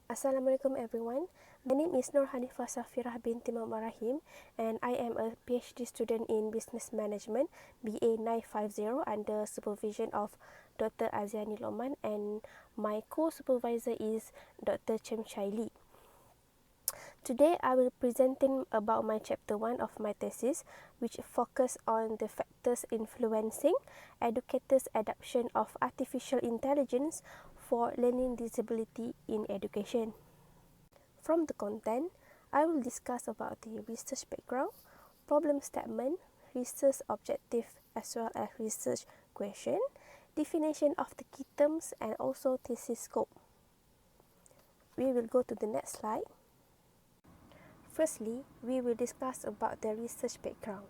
Assalamualaikum everyone. My name is Noor Hanifah Safirah binti Muhammad Rahim and I am a PhD student in Business Management BA 950 under supervision of Dr. Aziani Loman and my co-supervisor is Dr. Chem Chai Lee. Today I will presenting about my chapter 1 of my thesis which focus on the factors influencing educators' adoption of artificial intelligence for learning disability in education. From the content, I will discuss about the research background, problem statement, research objective as well as research question, definition of the key terms and also thesis scope. We will go to the next slide. Firstly, we will discuss about the research background.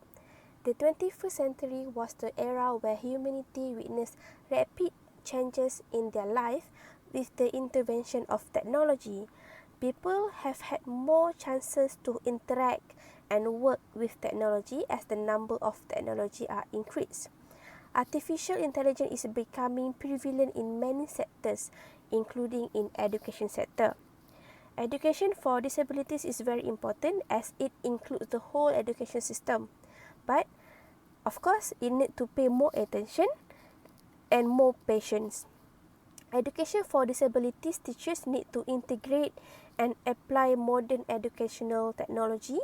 The 21st century was the era where humanity witnessed rapid changes in their life with the intervention of technology. People have had more chances to interact and work with technology as the number of technology are increased. Artificial intelligence is becoming prevalent in many sectors, including in education sector. Education for disabilities is very important as it includes the whole education system. But, of course, it need to pay more attention and more patience. Education for disabilities teachers need to integrate and apply modern educational technology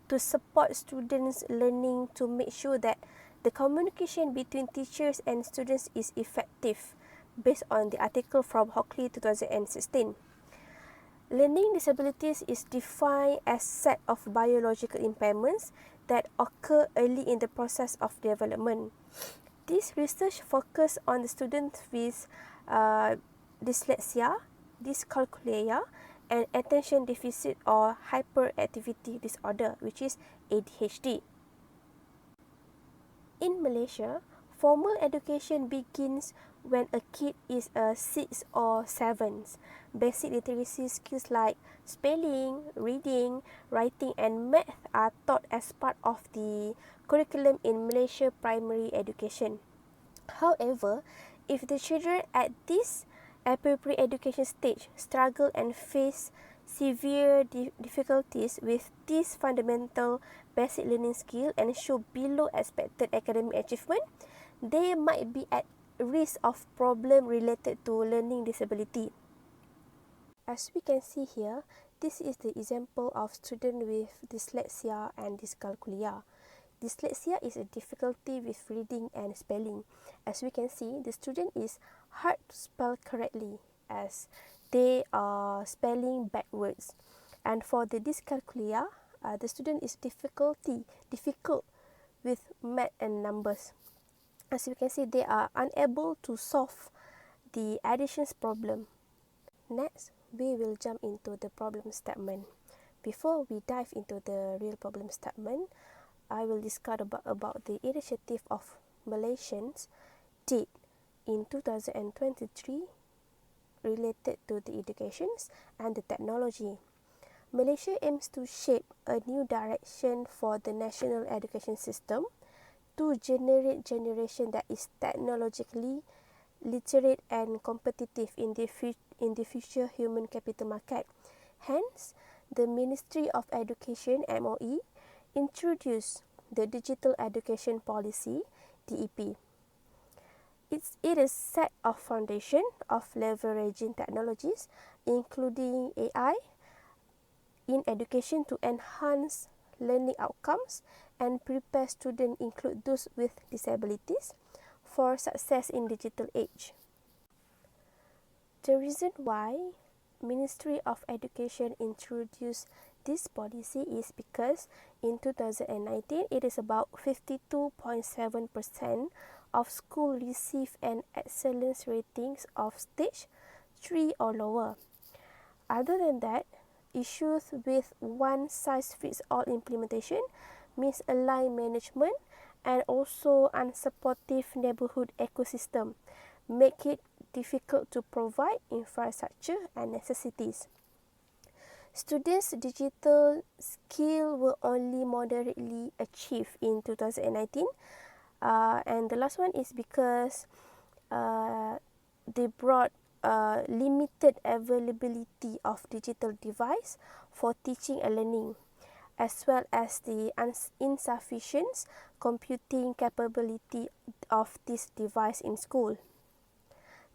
to support students' learning to make sure that the communication between teachers and students is effective based on the article from Hockley 2016. Learning disabilities is defined as set of biological impairments that occur early in the process of development. This research focuses on the students with dyslexia, dyscalculia, and attention deficit or hyperactivity disorder, which is ADHD. In Malaysia, formal education begins when a kid is 6 or 7. Basic literacy skills like spelling, reading, writing, and math are taught as part of the curriculum in Malaysia primary education. However, if the children at this appropriate education stage struggle and face severe difficulties with these fundamental basic learning skill and show below expected academic achievement, they might be at risk of problem related to learning disability. As we can see here, this is the example of student with dyslexia and dyscalculia. Dyslexia is a difficulty with reading and spelling. As we can see, the student is hard to spell correctly as they are spelling backwards. And for the dyscalculia, the student is difficult with math and numbers. As you can see, they are unable to solve the additions problem. Next, we will jump into the problem statement. Before we dive into the real problem statement, I will discuss about the initiative of Malaysians did in 2023 related to the educations and the technology. Malaysia aims to shape a new direction for the national education system to generate generation that is technologically literate and competitive in the future human capital market. Hence, the Ministry of Education MOE introduced the Digital Education Policy DEP. It is set of foundation of leveraging technologies including AI in education to enhance learning outcomes and prepare students, include those with disabilities, for success in digital age. The reason why Ministry of Education introduced this policy is because in 2019, it is about 52.7% of schools receive an excellence ratings of stage 3 or lower. Other than that, issues with one-size-fits-all implementation, misaligned management, and also unsupportive neighborhood ecosystem make it difficult to provide infrastructure and necessities. Students' digital skill were only moderately achieved in 2019, and the last one is because they brought limited availability of digital device for teaching and learning, as well as the insufficient computing capability of this device in school.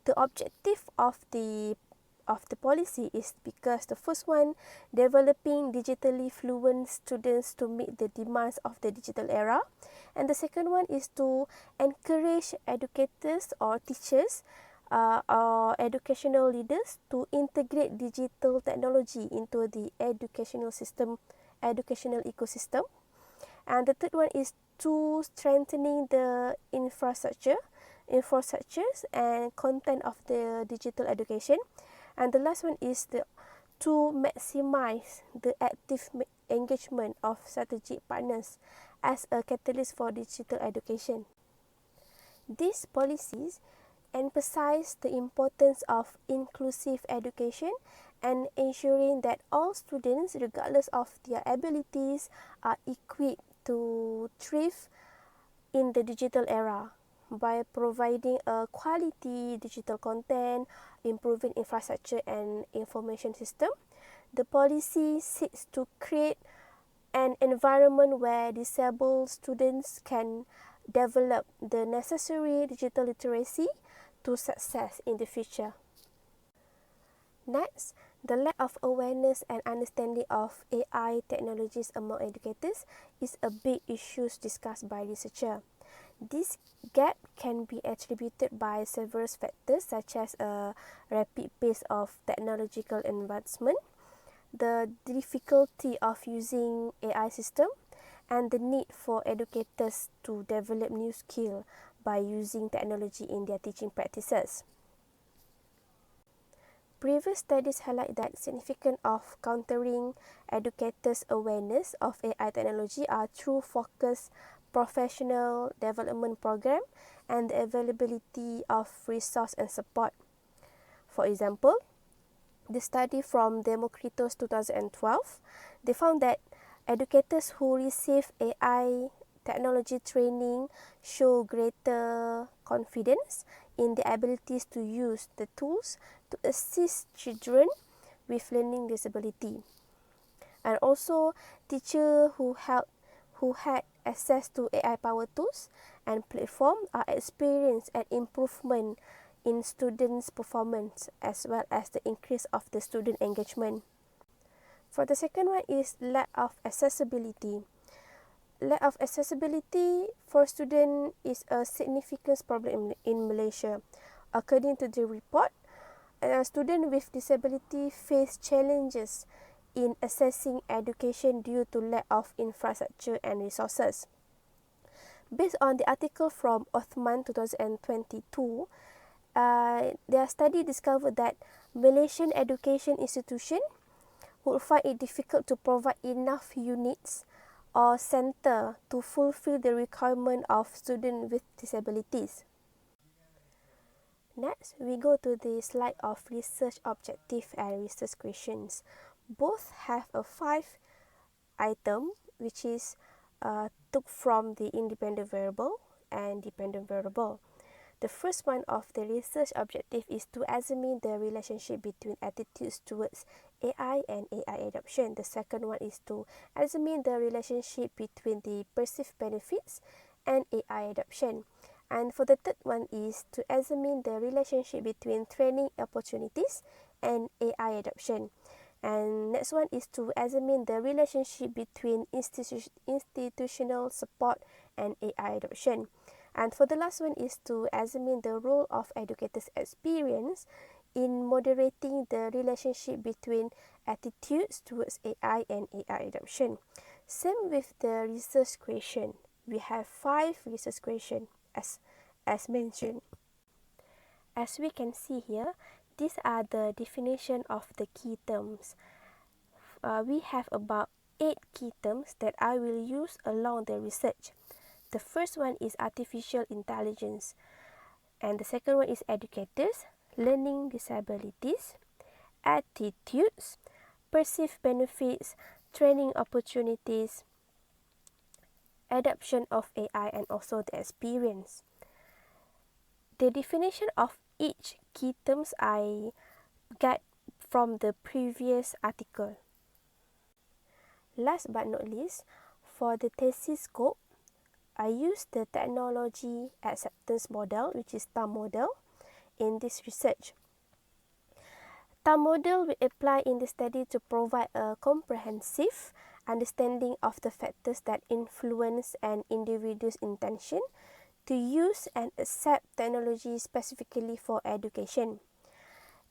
The objective of the policy is because the first one, developing digitally fluent students to meet the demands of the digital era, and the second one is to encourage educators or teachers or educational leaders to integrate digital technology into the educational ecosystem. And the third one is to strengthening the infrastructures and content of the digital education. And the last one is to maximize the active engagement of strategic partners as a catalyst for digital education. These policies emphasize the importance of inclusive education and ensuring that all students, regardless of their abilities, are equipped to thrive in the digital era by providing a quality digital content, improving infrastructure and information system. The policy seeks to create an environment where disabled students can develop the necessary digital literacy to success in the future. Next, the lack of awareness and understanding of AI technologies among educators is a big issue discussed by researchers. This gap can be attributed by several factors such as a rapid pace of technological advancement, the difficulty of using AI system, and the need for educators to develop new skills by using technology in their teaching practices. Previous studies highlight that significant of countering educators' awareness of AI technology are through focused professional development program and the availability of resource and support. For example, the study from Democritus 2012, they found that educators who receive AI technology training show greater confidence in their abilities to use the tools to assist children with learning disability. And also, teachers who had access to AI power tools and platform are experienced an improvement in students' performance as well as the increase of the student engagement. For the second one is lack of accessibility. Lack of accessibility for students is a significant problem in Malaysia. According to the report, students with disability face challenges in accessing education due to lack of infrastructure and resources. Based on the article from Othman 2022, their study discovered that Malaysian education institution would find it difficult to provide enough units or center to fulfill the requirement of students with disabilities. Next, we go to the slide of research objective and research questions. Both have a 5 item, which is took from the independent variable and dependent variable. The first one of the research objective is to examine the relationship between attitudes towards AI and AI adoption. The second one is to examine the relationship between the perceived benefits and AI adoption. And for the third one is to examine the relationship between training opportunities and AI adoption. And next one is to examine the relationship between institutional support and AI adoption. And for the last one is to examine the role of educators' experience in moderating the relationship between attitudes towards AI and AI adoption. Same with the research question. We have 5 research questions as mentioned. As we can see here, these are the definition of the key terms. We have about 8 key terms that I will use along the research. The first one is artificial intelligence, and the second one is educators, learning disabilities, attitudes, perceived benefits, training opportunities, adoption of AI, and also the experience. The definition of each key terms I get from the previous article. Last but not least, for the thesis scope, I use the technology acceptance model, which is TAM model, in this research. TAM model we apply in the study to provide a comprehensive understanding of the factors that influence an individual's intention to use and accept technology specifically for education.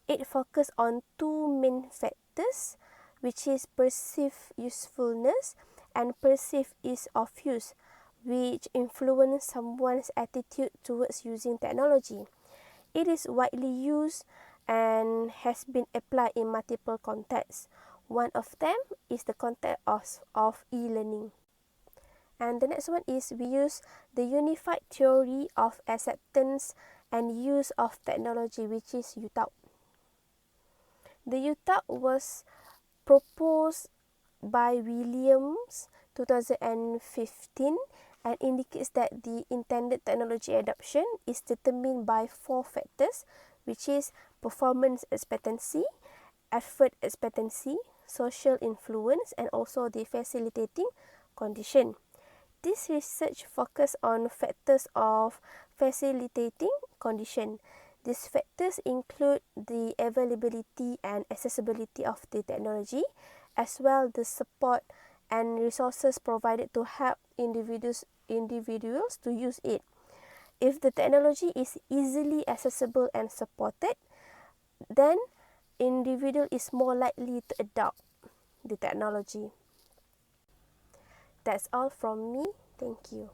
It focuses on two main factors, which is perceived usefulness and perceived ease of use, which influence someone's attitude towards using technology. It is widely used and has been applied in multiple contexts. One of them is the context of e-learning. And the next one is we use the unified theory of acceptance and use of technology, which is UTAU. The UTAU was proposed by Williams 2015 and indicates that the intended technology adoption is determined by four factors, which is performance expectancy, effort expectancy, social influence, and also the facilitating condition. This research focuses on factors of facilitating condition. These factors include the availability and accessibility of the technology, as well the support and resources provided to help individuals to use it. If the technology is easily accessible and supported, then individual is more likely to adopt the technology. That's all from me. Thank you.